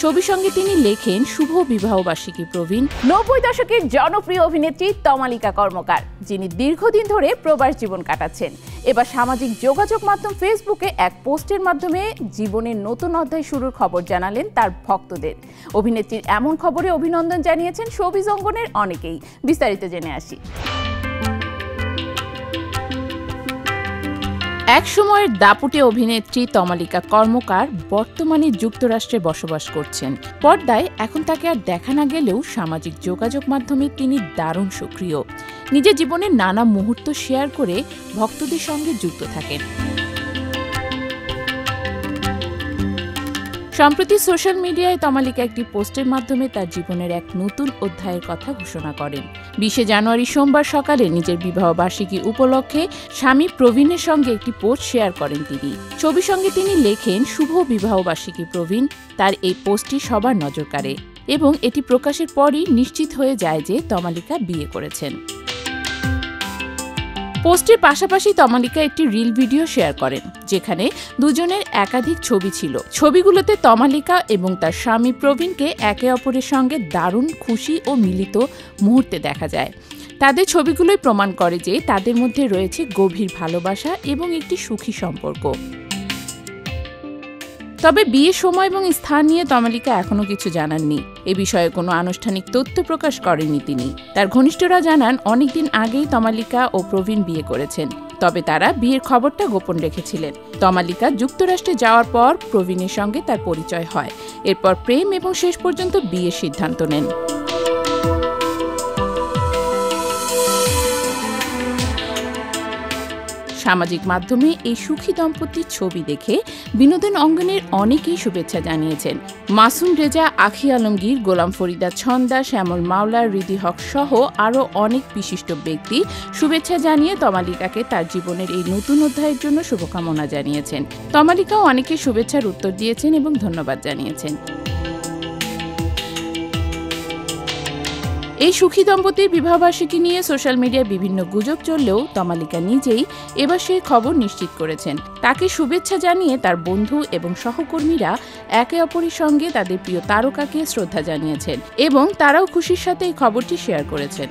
ছবির সঙ্গে তিনি লেখেন শুভ বিবাহবার্ষিকী প্রবীণ। 90 দশকের জনপ্রিয় অভিনেত্রী তমালিকা কর্মকার, যিনি দীর্ঘদিন ধরে প্রবাস জীবন কাটাচ্ছেন, এবার সামাজিক যোগাযোগ মাধ্যম ফেসবুকে এক পোস্টের মাধ্যমে জীবনের নতুন অধ্যায় শুরুর খবর জানালেন তার ভক্তদের। অভিনেত্রীর এমন খবরে অভিনন্দন জানিয়েছেন শোবিজ অঙ্গনের অনেকেই। বিস্তারিত জেনে আসি। এক সময়ের দাপুটে অভিনেত্রী তমালিকা কর্মকার বর্তমানে যুক্তরাষ্ট্রে বসবাস করছেন। পর্দায় এখন তাকে আর দেখা না গেলেও সামাজিক যোগাযোগ মাধ্যমে তিনি দারুণ সক্রিয়। নিজের জীবনের নানা মুহূর্ত শেয়ার করে ভক্তদের সঙ্গে যুক্ত থাকেন। সম্প্রতি সোশ্যাল মিডিয়ায় তমালিকা একটি পোস্টের মাধ্যমে তার জীবনের এক নতুন অধ্যায়ের কথা ঘোষণা করেন। 20 জানুয়ারি সোমবার সকালে নিজের বিবাহবার্ষিকী উপলক্ষে স্বামী প্রবীণের সঙ্গে একটি পোস্ট শেয়ার করেন তিনি। ছবির সঙ্গে তিনি লেখেন শুভ বিবাহবার্ষিকী প্রবীণ। তার এই পোস্টটি সবার নজর কাড়ে এবং এটি প্রকাশের পরই নিশ্চিত হয়ে যায় যে তমালিকা বিয়ে করেছেন। পোস্টের পাশাপাশি তমালিকা একটি রিল ভিডিও শেয়ার করেন, যেখানে দুজনের একাধিক ছবি ছিল। ছবিগুলোতে তমালিকা এবং তার স্বামী প্রবীণকে একে অপরের সঙ্গে দারুণ খুশি ও মিলিত মুহূর্তে দেখা যায়। তাদের ছবিগুলোই প্রমাণ করে যে তাদের মধ্যে রয়েছে গভীর ভালোবাসা এবং একটি সুখী সম্পর্ক। তবে বিয়ের সময় এবং স্থান নিয়ে তমালিকা এখনো কিছু জানাননি। এ বিষয়ে কোনো আনুষ্ঠানিক তথ্য প্রকাশ করেননি তিনি। তার ঘনিষ্ঠরা জানান অনেকদিন আগেই তমালিকা ও প্রবীণ বিয়ে করেছেন, তবে তারা বিয়ের খবরটা গোপন রেখেছিলেন। তমালিকা যুক্তরাষ্ট্রে যাওয়ার পর প্রবীণের সঙ্গে তার পরিচয় হয়। এরপর প্রেম এবং শেষ পর্যন্ত বিয়ের সিদ্ধান্ত নেন। সামাজিক মাধ্যমে এই সুখী দম্পতির ছবি দেখে বিনোদন অঙ্গনের অনেকেই শুভেচ্ছা জানিয়েছেন। মাসুম রেজা, আখি আলমগীর, গোলাম ফরিদা ছন্দা, শ্যামল মাওলা, রিদি হক সহ আরও অনেক বিশিষ্ট ব্যক্তি শুভেচ্ছা জানিয়ে তমালিকাকে তার জীবনের এই নতুন অধ্যায়ের জন্য শুভকামনা জানিয়েছেন। তমালিকাও অনেকে শুভেচ্ছার উত্তর দিয়েছেন এবং ধন্যবাদ জানিয়েছেন। এই সুখী দম্পতির বিবাহবার্ষিকী নিয়ে সোশ্যাল মিডিয়ায় বিভিন্ন গুজব চললেও তমালিকা নিজেই এবার সেই খবর নিশ্চিত করেছেন। তাকে শুভেচ্ছা জানিয়ে তার বন্ধু এবং সহকর্মীরা একে অপরের সঙ্গে তাদের প্রিয় তারকাকে শ্রদ্ধা জানিয়েছেন এবং তারাও খুশির সাথে এই খবরটি শেয়ার করেছেন।